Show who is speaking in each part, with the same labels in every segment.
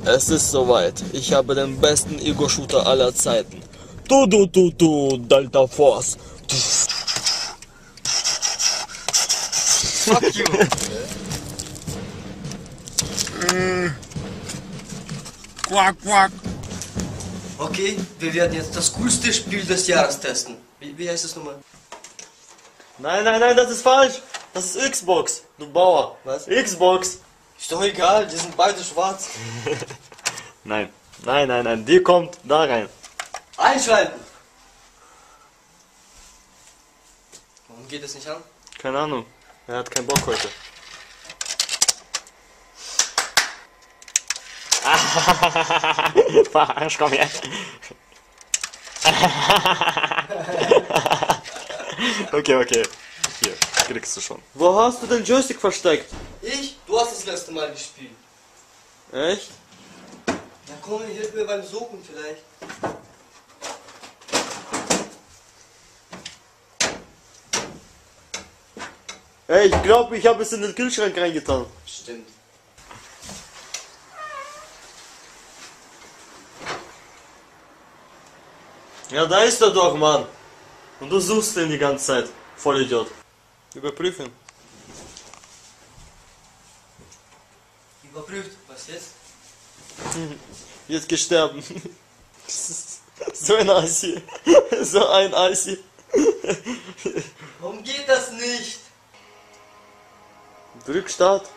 Speaker 1: Es ist soweit. Ich habe den besten Ego-Shooter aller Zeiten. Delta Force.
Speaker 2: Fuck you.
Speaker 3: Quack, quack.
Speaker 2: Okay, wir werden jetzt das coolste Spiel des Jahres testen. Wie heißt es nochmal?
Speaker 1: Nein, das ist falsch. Das ist Xbox, du Bauer.
Speaker 2: Was?
Speaker 1: Xbox.
Speaker 2: Ist doch egal, die sind beide schwarz.
Speaker 1: Nein, die kommt da rein.
Speaker 2: Einschalten! Warum geht es nicht an?
Speaker 1: Keine Ahnung, er hat keinen Bock heute. Verarsch, komm her. Okay. Hier, kriegst du schon. Wo hast du den Joystick versteckt?
Speaker 2: Ich? Du hast das letzte Mal gespielt.
Speaker 1: Echt?
Speaker 2: Ja komm, hilf mir beim Suchen vielleicht.
Speaker 1: Ey, ich glaube, ich habe es in den Kühlschrank reingetan.
Speaker 2: Stimmt.
Speaker 1: Ja, da ist er doch, Mann. Und du suchst den die ganze Zeit. Vollidiot. Überprüfen.
Speaker 2: Überprüft. Was jetzt?
Speaker 1: Jetzt gestorben. So ein Assi. So ein Assi.
Speaker 2: Warum geht das nicht?
Speaker 1: Drück Start.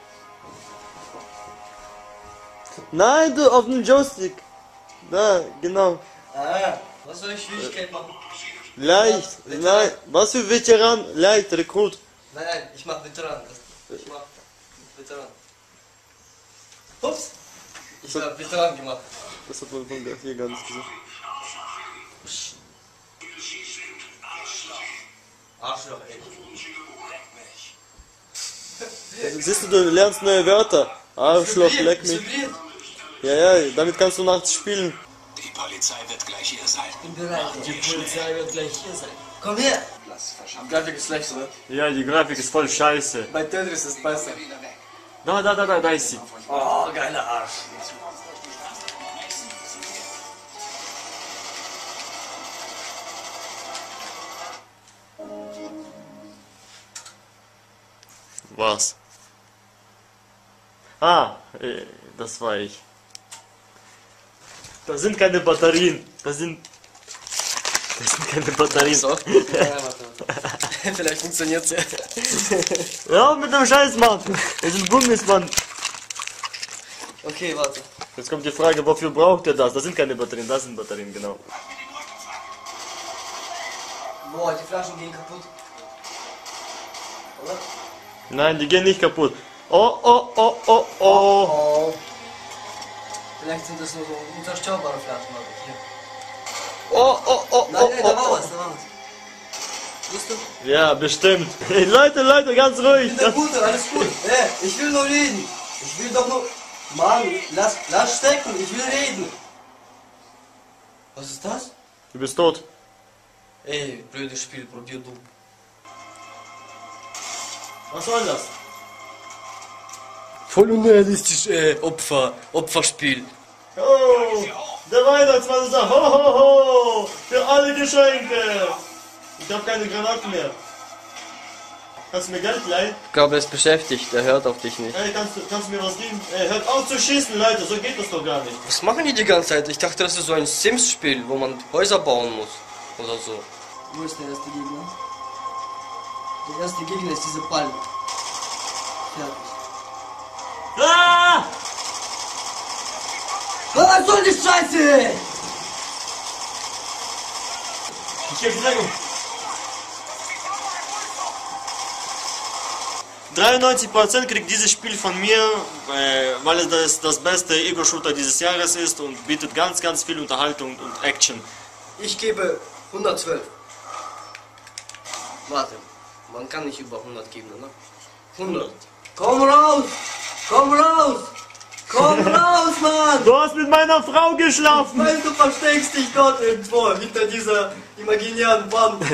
Speaker 1: Nein, du auf dem Joystick. Da, genau.
Speaker 2: Ah, was soll ich Schwierigkeit machen?
Speaker 1: Leicht. Nein. Was für Veteran? Leicht, Rekrut.
Speaker 2: Nein, ich mach Veteran. Ich mach Veteran. Ups. Ich hab Veteran gemacht.
Speaker 1: Das hat man von hier gar nicht gesagt.
Speaker 2: Arschloch, ey.
Speaker 1: Siehst du, du lernst neue Wörter. Arschloch, leck mich.
Speaker 2: Vibriert.
Speaker 1: Ja, damit kannst du nachts spielen.
Speaker 4: Die Polizei wird gleich hier sein.
Speaker 2: Ich bin bereit. Die Polizei wird gleich hier sein. Komm her.
Speaker 3: Die Grafik ist schlecht, oder?
Speaker 1: Ja, die Grafik ist voll scheiße.
Speaker 3: Bei Tetris ist es besser.
Speaker 1: Da ist sie.
Speaker 2: Oh, geiler Arsch.
Speaker 1: Was? Das war ich. Da sind keine Batterien. Das sind keine Batterien.
Speaker 2: So. Ja, warte. Vielleicht funktioniert's ja.
Speaker 1: Ja, mit dem Scheiß, Mann. Das sind Gummis, Mann.
Speaker 2: Okay, warte.
Speaker 1: Jetzt kommt die Frage, wofür braucht ihr das? Das sind keine Batterien, das sind Batterien, genau.
Speaker 2: Boah, die Flaschen gehen kaputt. Oder?
Speaker 1: Nein, die gehen nicht kaputt. Oh.
Speaker 2: Oh. Vielleicht sind das nur so unzerstörbare Flaschen, aber hier.
Speaker 1: Oh.
Speaker 2: Nein, da war was. Siehst du?
Speaker 1: Ja, bestimmt. Hey, Leute, ganz ruhig.
Speaker 2: Na gut, alles gut. Ich will nur reden. Ich will doch nur... Mann, lass stecken, ich will reden. Was ist das?
Speaker 1: Du bist tot.
Speaker 2: Ey, blödes Spiel, probier du.
Speaker 1: Was soll das?
Speaker 2: Voll unrealistisch, Opferspiel.
Speaker 1: Oh, der Weihnachtsmann sagt, ho, für alle Geschenke. Ich hab keine Granaten mehr. Kannst du mir Geld leihen?
Speaker 2: Ich glaube, er ist beschäftigt, er hört auf dich nicht.
Speaker 1: Ey, kannst du mir was geben? Ey, hört auf zu schießen, Leute, so geht das doch gar nicht.
Speaker 2: Was machen die ganze Zeit? Ich dachte, das ist so ein Sims-Spiel, wo man Häuser bauen muss. Oder so. Wo ist der erste Gegner? Der erste Gegner ist diese Palme. Fertig.
Speaker 1: Ah!
Speaker 2: Was soll die Scheiße?
Speaker 1: Ich geb Deckung. 93% kriegt dieses Spiel von mir, weil es das beste Ego-Shooter dieses Jahres ist und bietet ganz viel Unterhaltung und Action.
Speaker 2: Ich gebe 112. Warte, man kann nicht über 100 geben, oder? 100. Komm raus! Komm raus! Komm raus, Mann!
Speaker 1: Du hast mit meiner Frau geschlafen!
Speaker 2: Weißt du, versteckst dich dort irgendwo, hinter dieser imaginären Wand.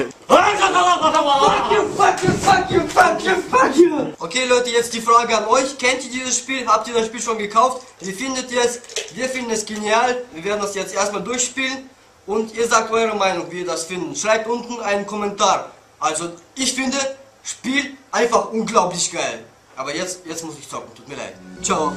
Speaker 2: Okay Leute, jetzt die Frage an euch. Kennt ihr dieses Spiel? Habt ihr das Spiel schon gekauft? Wie findet ihr es? Wir finden es genial. Wir werden das jetzt erstmal durchspielen. Und ihr sagt eure Meinung, wie ihr das findet. Schreibt unten einen Kommentar. Also ich finde, Spiel einfach unglaublich geil. Aber jetzt muss ich zocken. Tut mir leid. Ciao.